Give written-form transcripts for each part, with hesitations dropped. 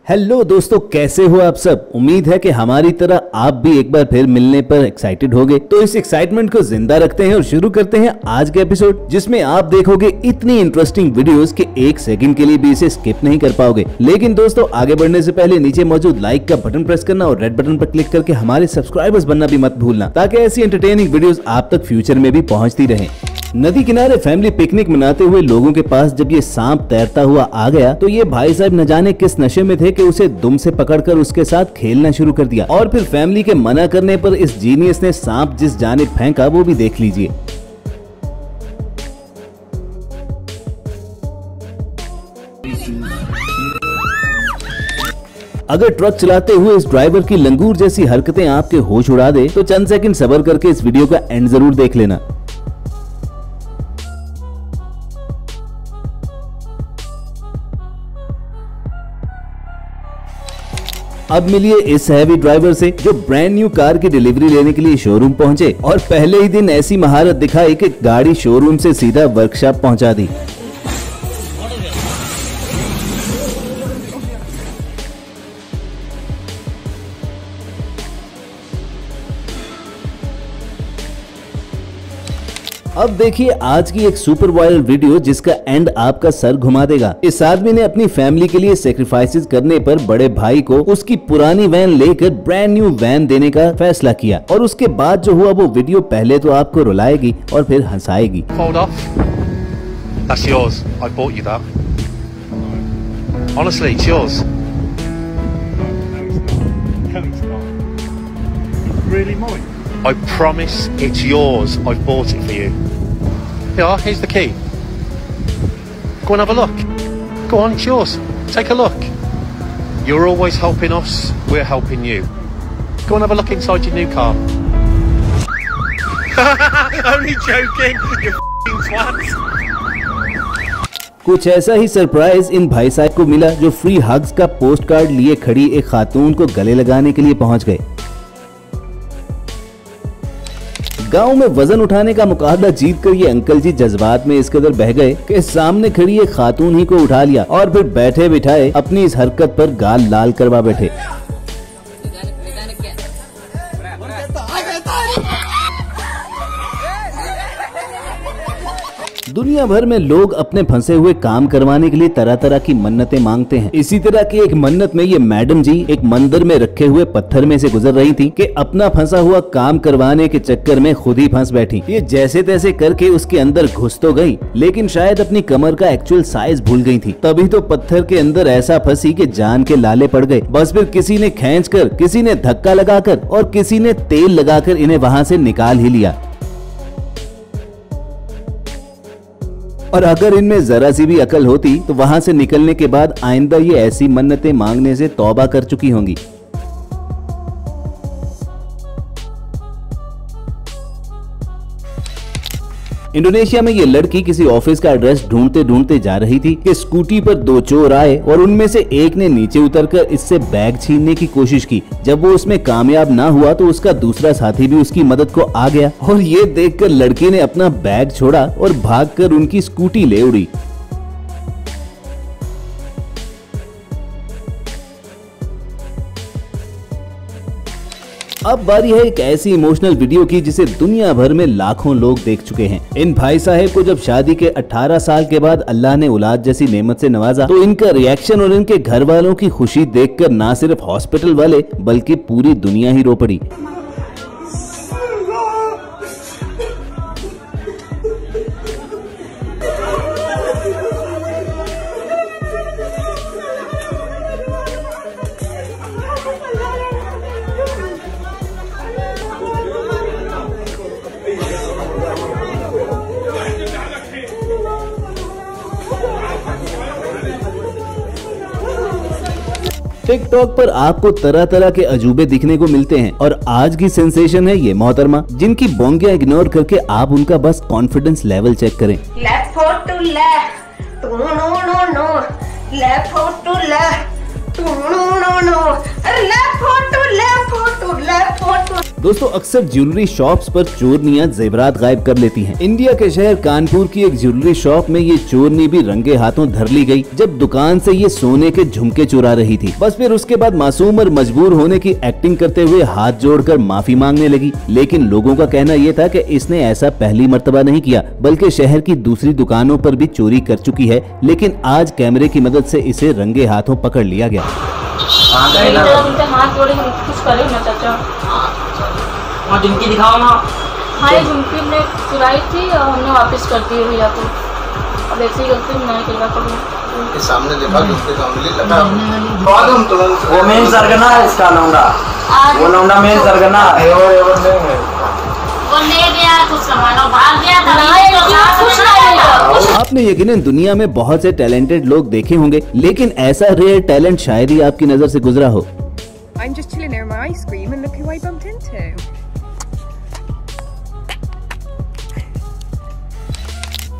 Hello दोस्तों, कैसे हो आप सब। उम्मीद है कि हमारी तरह आप भी एक बार फिर मिलने पर एक्साइटेड होगे। तो इस एक्साइटमेंट को जिंदा रखते हैं और शुरू करते हैं आज के एपिसोड, जिसमें आप देखोगे इतनी इंटरेस्टिंग वीडियोस कि एक सेकंड के लिए भी इसे स्किप नहीं कर पाओगे। लेकिन दोस्तों, आगे बढ़ने से पहले नीचे मौजूद लाइक का बटन प्रेस करना और रेड बटन पर क्लिक करके हमारे सब्सक्राइबर्स बनना भी मत भूलना, ताकि ऐसी एंटरटेनिंग वीडियोस आप तक फ्यूचर में भी पहुंचती रहें। नदी किनारे फैमिली पिकनिक मनाते हुए लोगों के पास जब ये सांप तैरता हुआ आ गया तो ये भाई साहब न जाने किस नशे में थे कि उसे दुम से पकड़कर उसके साथ खेलना शुरू कर दिया। और फिर फैमिली के मना करने पर इस जीनियस ने सांप जिस जानिब फेंका वो भी देख लीजिए। अगर ट्रक चलाते हुए इस ड्राइवर की लंगूर जैसी हरकतें आपके होश उड़ा दे तो चंद सेकंड सब्र करके इस वीडियो का एंड जरूर देख लेना। अब मिलिए इस हैवी ड्राइवर से जो ब्रांड न्यू कार की डिलीवरी लेने के लिए शोरूम पहुंचे और पहले ही दिन ऐसी महारत दिखाई कि गाड़ी शोरूम से सीधा वर्कशॉप पहुंचा दी। अब देखिए आज की एक सुपर वायरल वीडियो जिसका एंड आपका सर घुमा देगा। इस आदमी ने अपनी फैमिली के लिए सेक्रीफाइसेस करने पर बड़े भाई को उसकी पुरानी वैन लेकर ब्रांड न्यू वैन देने का फैसला किया और उसके बाद जो हुआ वो वीडियो पहले तो आपको रुलाएगी और फिर हंसाएगी। Hold off. That's yours. I bought you that. Honestly, it's yours. No, it's not. It's really mine. I promise it's yours. I've bought it for you. Yeah, here's the key. Go and have a look. Go on, it's yours. Take a look. You're always helping us. We're helping you. Go and have a look inside your new car. Only joking. You f***ing twat. कुछ ऐसा ही surprise in भाई साहब को मिला जो free hugs का post card लिए खड़ी एक खातून को गले लगाने के लिए पहुंच गए। गांव में वजन उठाने का मुकाबला जीतकर ये अंकल जी जज्बात में इस कदर बह गए कि सामने खड़ी एक खातून ही को उठा लिया और फिर बैठे बिठाए अपनी इस हरकत पर गाल लाल करवा बैठे। दुनिया भर में लोग अपने फंसे हुए काम करवाने के लिए तरह तरह की मन्नतें मांगते हैं। इसी तरह की एक मन्नत में ये मैडम जी एक मंदिर में रखे हुए पत्थर में से गुजर रही थी कि अपना फंसा हुआ काम करवाने के चक्कर में खुद ही फंस बैठी। ये जैसे तैसे करके उसके अंदर घुस तो गई, लेकिन शायद अपनी कमर का एक्चुअल साइज भूल गई थी। तभी तो पत्थर के अंदर ऐसा फंसी कि जान के लाले पड़ गए। बस फिर किसी ने खींचकर, किसी ने धक्का लगाकर और किसी ने तेल लगाकर इन्हें वहां से निकाल ही लिया। और अगर इनमें जरा सी भी अकल होती तो वहां से निकलने के बाद आइंदा ये ऐसी मन्नतें मांगने से तौबा कर चुकी होंगी। इंडोनेशिया में ये लड़की किसी ऑफिस का एड्रेस ढूंढते ढूंढते जा रही थी कि स्कूटी पर दो चोर आए और उनमें से एक ने नीचे उतरकर इससे बैग छीनने की कोशिश की। जब वो उसमें कामयाब ना हुआ तो उसका दूसरा साथी भी उसकी मदद को आ गया और ये देखकर लड़की ने अपना बैग छोड़ा और भागकर उनकी स्कूटी ले उड़ी। अब बारी है एक ऐसी इमोशनल वीडियो की जिसे दुनिया भर में लाखों लोग देख चुके हैं। इन भाई साहब को जब शादी के 18 साल के बाद अल्लाह ने औलाद जैसी नेमत से नवाजा तो इनका रिएक्शन और इनके घर वालों की खुशी देखकर ना सिर्फ हॉस्पिटल वाले बल्कि पूरी दुनिया ही रो पड़ी। टिकटॉक पर आपको तरह तरह के अजूबे दिखने को मिलते हैं और आज की सेंसेशन है ये मोहतरमा, जिनकी बोंगियां इग्नोर करके आप उनका बस कॉन्फिडेंस लेवल चेक करें। Left foot to left, to no no no, left foot to left, to no no no, left foot to left, to left foot to. दोस्तों अक्सर ज्वेलरी शॉप्स पर चोरनियां जेवरात गायब कर लेती हैं। इंडिया के शहर कानपुर की एक ज्वेलरी शॉप में ये चोरनी भी रंगे हाथों धर ली गई जब दुकान से ये सोने के झुमके चुरा रही थी। बस फिर उसके बाद मासूम और मजबूर होने की एक्टिंग करते हुए हाथ जोड़कर माफी मांगने लगी। लेकिन लोगों का कहना यह था कि इसने ऐसा पहली मर्तबा नहीं किया बल्कि शहर की दूसरी दुकानों पर भी चोरी कर चुकी है। लेकिन आज कैमरे की मदद से इसे रंगे हाथों पकड़ लिया गया। हाथ जोड़े कुछ करे ना चाचा। वहाँ झुमकी दिखाओ ना। हाँ ये झुमकी ने चुराई थी और हमने वापस कर दी भैया को। अब ऐसी गलती नहीं करना पड़ेगा। उनके सामने देखा उसके सामने लगा। वो मेन सरगना है इसका लौंडा। वो लौंडा मेन सरगना है। वो ले गया कुछ सामान और भाग गया था। कुछ नहीं। आपने यकीनन दुनिया में बहुत से टैलेंटेड लोग देखे होंगे लेकिन ऐसा रेयर टैलेंट शायद ही आपकी नजर से गुजरा हो। I'm just chilling there in my ice cream and look who I bumped into.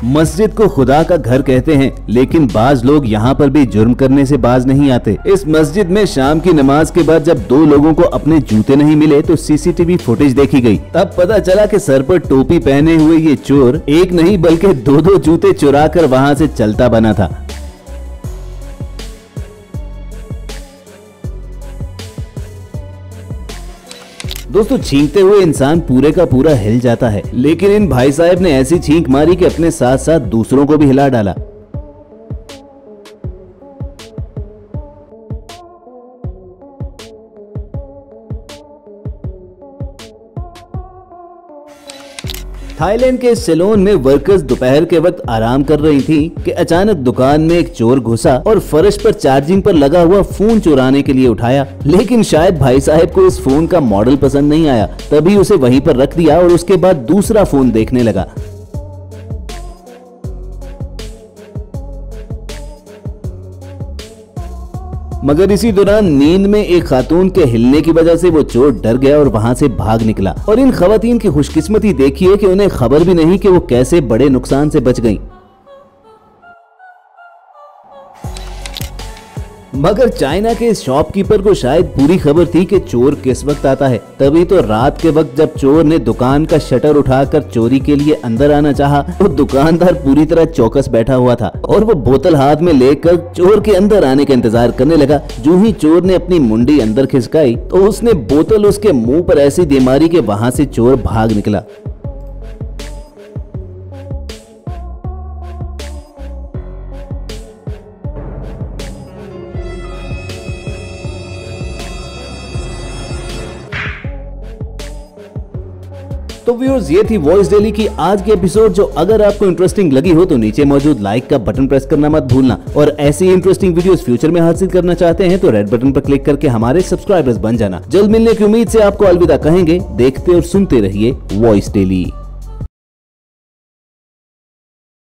मस्जिद को खुदा का घर कहते हैं लेकिन बाज लोग यहाँ पर भी जुर्म करने से बाज नहीं आते। इस मस्जिद में शाम की नमाज के बाद जब 2 लोगों को अपने जूते नहीं मिले तो सीसीटीवी फुटेज देखी गई। तब पता चला कि सर पर टोपी पहने हुए ये चोर एक नहीं बल्कि 2 जूते चुरा कर वहाँ से चलता बना था। दोस्तों छींकते हुए इंसान पूरे का पूरा हिल जाता है लेकिन इन भाई साहब ने ऐसी छींक मारी कि अपने साथ साथ दूसरों को भी हिला डाला। थाईलैंड के सैलून में वर्कर्स दोपहर के वक्त आराम कर रही थी कि अचानक दुकान में एक चोर घुसा और फर्श पर चार्जिंग पर लगा हुआ फोन चुराने के लिए उठाया। लेकिन शायद भाई साहब को इस फोन का मॉडल पसंद नहीं आया, तभी उसे वहीं पर रख दिया और उसके बाद दूसरा फोन देखने लगा। मगर इसी दौरान नींद में एक खातून के हिलने की वजह से वो चोर डर गया और वहां से भाग निकला। और इन खवातीन की खुशकिस्मती देखिए कि उन्हें खबर भी नहीं कि वो कैसे बड़े नुकसान से बच गईं। मगर चाइना के शॉपकीपर को शायद पूरी खबर थी कि चोर किस वक्त आता है, तभी तो रात के वक्त जब चोर ने दुकान का शटर उठाकर चोरी के लिए अंदर आना चाहा तो दुकानदार पूरी तरह चौकस बैठा हुआ था और वो बोतल हाथ में लेकर चोर के अंदर आने का इंतजार करने लगा। जो ही चोर ने अपनी मुंडी अंदर खिसकाई तो उसने बोतल उसके मुंह पर ऐसी दे मारी कि वहां से चोर भाग निकला। तो व्यूअर्स ये थी वॉइस डेली की आज की एपिसोड, जो अगर आपको इंटरेस्टिंग लगी हो तो नीचे मौजूद लाइक का बटन प्रेस करना मत भूलना। और ऐसी इंटरेस्टिंग वीडियोस फ्यूचर में हासिल करना चाहते हैं तो रेड बटन पर क्लिक करके हमारे सब्सक्राइबर्स बन जाना। जल्द मिलने की उम्मीद से आपको अलविदा कहेंगे। देखते और सुनते रहिए वॉइस डेली।